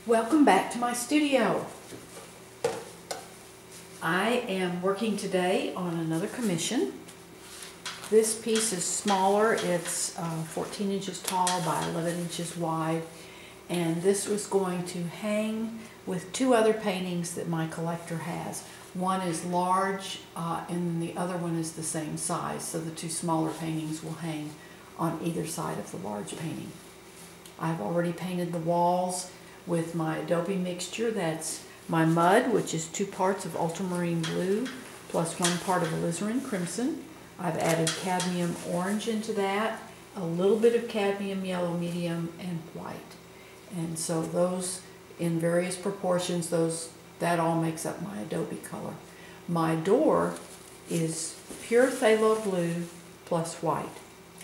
Welcome back to my studio. I am working today on another commission. This piece is smaller. It's 14 inches tall by 11 inches wide, and this was going to hang with two other paintings that my collector has. One is large and the other one is the same size, so the two smaller paintings will hang on either side of the large painting. I've already painted the walls with my Adobe mixture. That's my mud, which is 2 parts of ultramarine blue plus 1 part of alizarin crimson. I've added cadmium orange into that, a little bit of cadmium yellow medium, and white. And so those in various proportions, that all makes up my Adobe color. My door is pure phthalo blue plus white.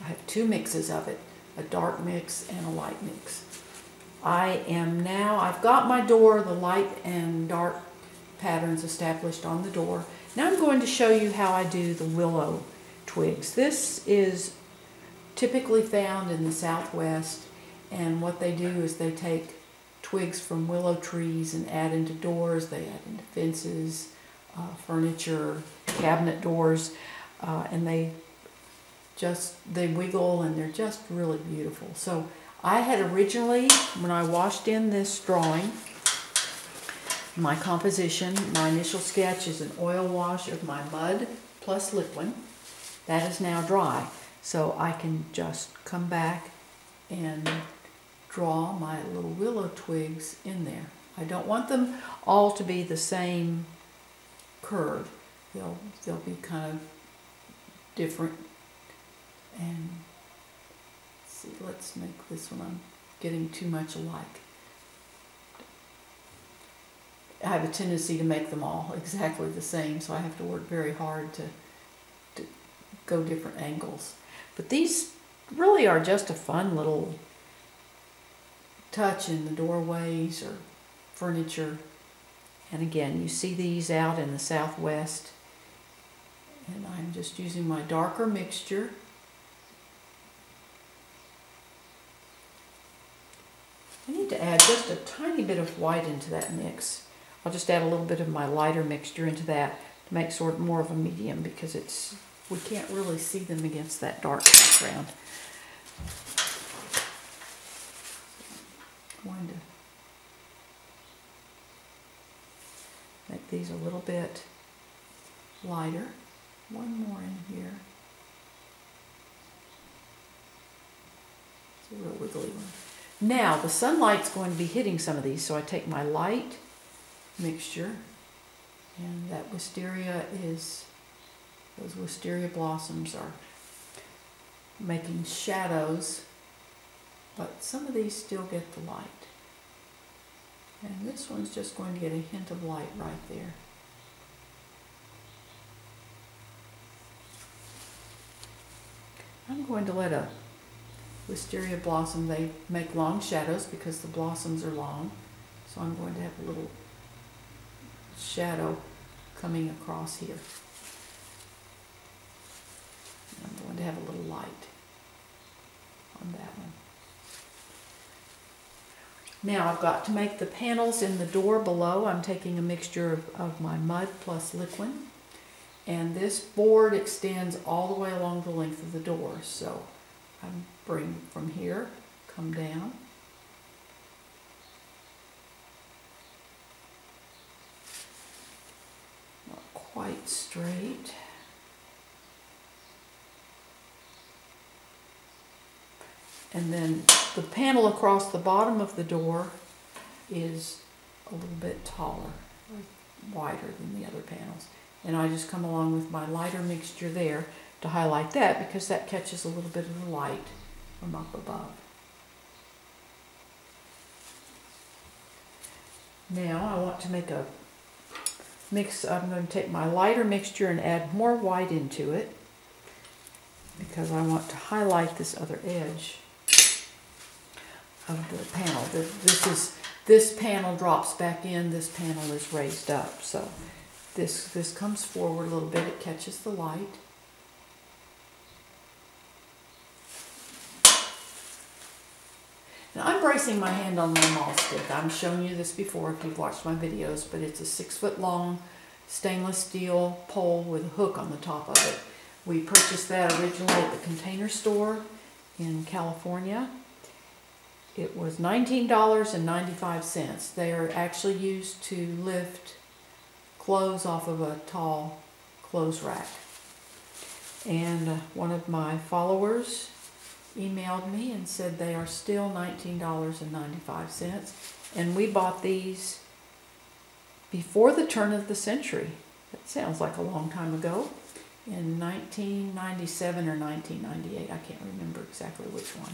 I have 2 mixes of it, a dark mix and a light mix. I've got my door, the light and dark patterns established on the door. Now I'm going to show you how I do the willow twigs. This is typically found in the Southwest, and what they do is they take twigs from willow trees and add into doors, they add into fences, furniture, cabinet doors, and they wiggle and they're just really beautiful. So I had originally, when I washed in this drawing, my composition, my initial sketch is an oil wash of my mud plus liquid. That is now dry, so I can just come back and draw my little willow twigs in there. I don't want them all to be the same curve. They'll be kind of different. And see, let's make this one, I'm getting too much alike. I have a tendency to make them all exactly the same, so I have to work very hard to go different angles. But these really are just a fun little touch in the doorways or furniture. And again, you see these out in the Southwest. And I'm just using my darker mixture. I need to add just a tiny bit of white into that mix. I'll just add a little bit of my lighter mixture into that to make sort of more of a medium, because we can't really see them against that dark background. I'm going to make these a little bit lighter. One more in here. It's a real wiggly one. Now the sunlight's going to be hitting some of these, so I take my light mixture, and that wisteria those wisteria blossoms are making shadows, but some of these still get the light. And this one's just going to get a hint of light right there. I'm going to let a wisteria blossom, they make long shadows because the blossoms are long. So I'm going to have a little shadow coming across here. I'm going to have a little light on that one. Now I've got to make the panels in the door below. I'm taking a mixture of my mud plus liquid. And this board extends all the way along the length of the door. So I bring from here, come down. Not quite straight. And then the panel across the bottom of the door is a little bit taller, or wider than the other panels. And I just come along with my lighter mixture there to highlight that, because that catches a little bit of the light from up above. Now I want to make a mix. I'm going to take my lighter mixture and add more white into it, because I want to highlight this other edge of the panel. This panel drops back in, this panel is raised up. So this comes forward a little bit, it catches the light. Now I'm bracing my hand on my maul stick. I've shown you this before if you've watched my videos, but it's a 6-foot long stainless steel pole with a hook on the top of it. We purchased that originally at the Container Store in California. It was $19.95. They are actually used to lift clothes off of a tall clothes rack. And one of my followers emailed me and said they are still $19.95. And we bought these before the turn of the century. That sounds like a long time ago. In 1997 or 1998, I can't remember exactly which one.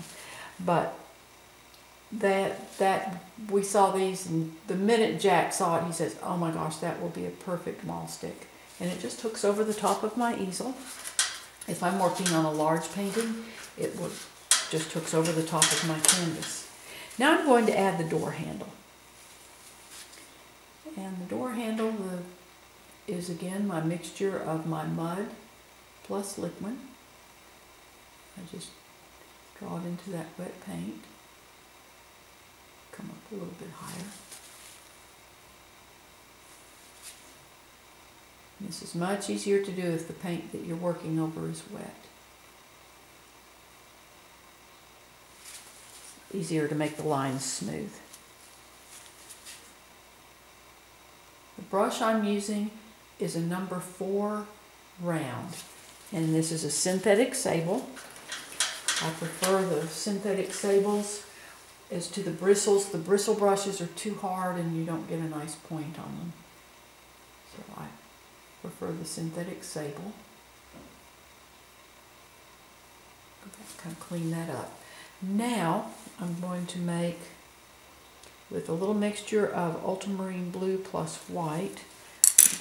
But that we saw these, and the minute Jack saw it, he says, "Oh my gosh, that will be a perfect maul stick." And it just hooks over the top of my easel. If I'm working on a large painting, it just hooks over the top of my canvas. Now I'm going to add the door handle. And the door handle is again my mixture of my mud plus liquid. I just draw it into that wet paint. Come up a little bit higher. And this is much easier to do if the paint that you're working over is wet. It's easier to make the lines smooth. The brush I'm using is a number 4 round, and this is a synthetic sable. I prefer the synthetic sables. As to the bristles brushes are too hard and you don't get a nice point on them. So I prefer the synthetic sable. Kind of clean that up. Now I'm going to make, with a little mixture of ultramarine blue plus white,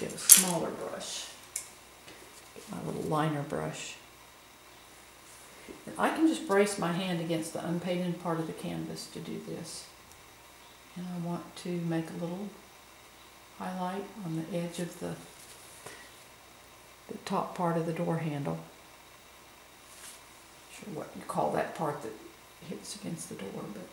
get a smaller brush, get my little liner brush. And I can just brace my hand against the unpainted part of the canvas to do this. And I want to make a little highlight on the edge of the top part of the door handle. Not sure what you call that part that hits against the door, but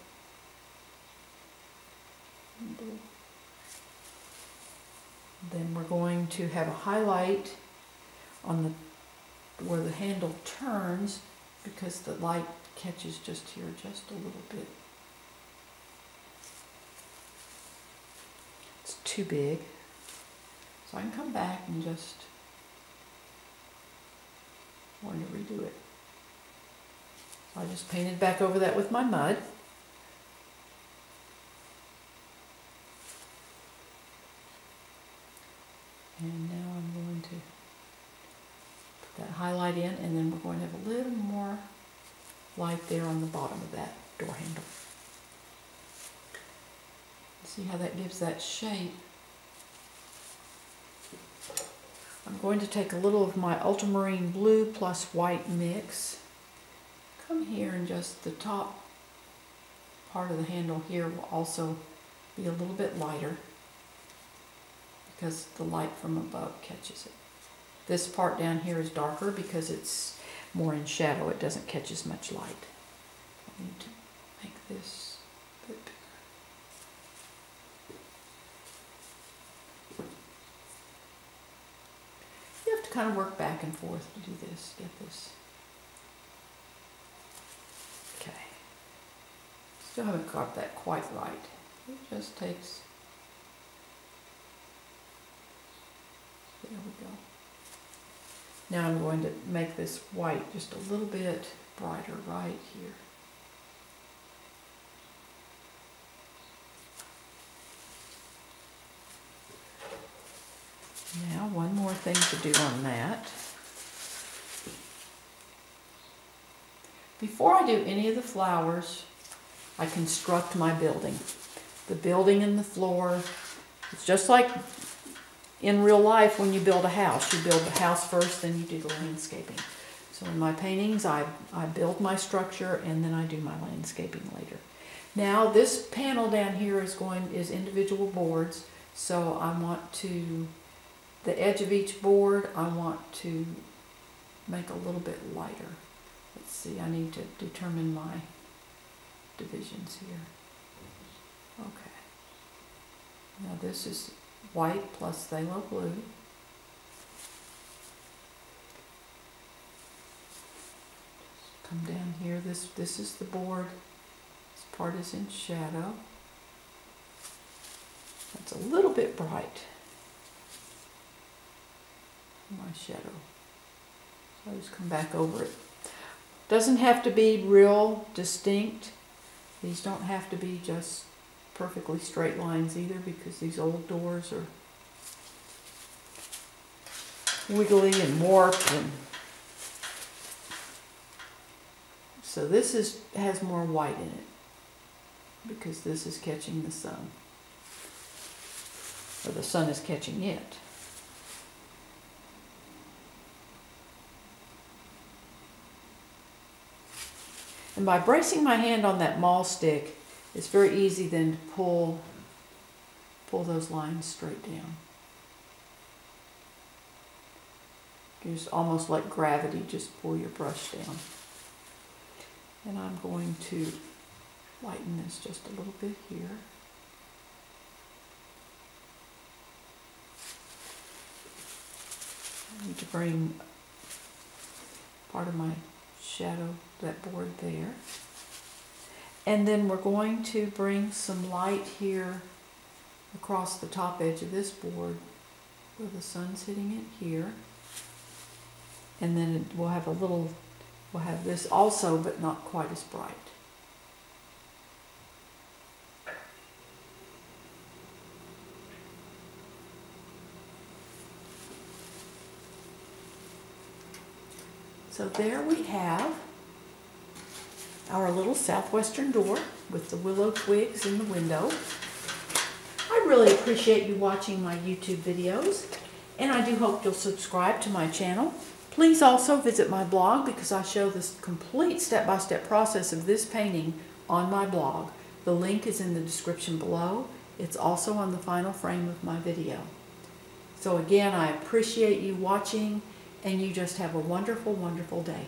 then we're going to have a highlight on where the handle turns, because the light catches just here just a little bit. It's too big. So I can come back and just want to redo it. So I just painted back over that with my mud. And now I'm going to that highlight in, and then we're going to have a little more light there on the bottom of that door handle. See how that gives that shape. I'm going to take a little of my ultramarine blue plus white mix. Come here, and just the top part of the handle here will also be a little bit lighter because the light from above catches it. This part down here is darker because it's more in shadow. It doesn't catch as much light. I need to make this a bit bigger. You have to kind of work back and forth to do this. Get this. Okay. Still haven't got that quite right. It just takes. There we go. Now I'm going to make this white just a little bit brighter right here. Now one more thing to do on that. Before I do any of the flowers, I construct my building. The building and the floor. It's just like in real life when you build a house. You build the house first, then you do the landscaping. So in my paintings, I build my structure and then I do my landscaping later. Now this panel down here is individual boards. So I want to, the edge of each board, I want to make a little bit lighter. Let's see, I need to determine my divisions here. Okay. Now this is white plus phthalo blue. Come down here. This is the board. This part is in shadow. That's a little bit bright. My shadow. So I just come back over it. Doesn't have to be real distinct. These don't have to be just perfectly straight lines either, because these old doors are wiggly and warped, and so this has more white in it because this is catching the sun, or the sun is catching it. And by bracing my hand on that maul stick, it's very easy then to pull those lines straight down. Just almost like gravity, just pull your brush down. And I'm going to lighten this just a little bit here. I need to bring part of my shadow, that board there. And then we're going to bring some light here across the top edge of this board where the sun's hitting it here. And then we'll have this also, but not quite as bright. So there we have our little Southwestern door with the willow twigs in the window. I really appreciate you watching my YouTube videos, and I do hope you'll subscribe to my channel. Please also visit my blog, because I show this complete step-by-step process of this painting on my blog. The link is in the description below. It's also on the final frame of my video. So again, I appreciate you watching, and you just have a wonderful, wonderful day.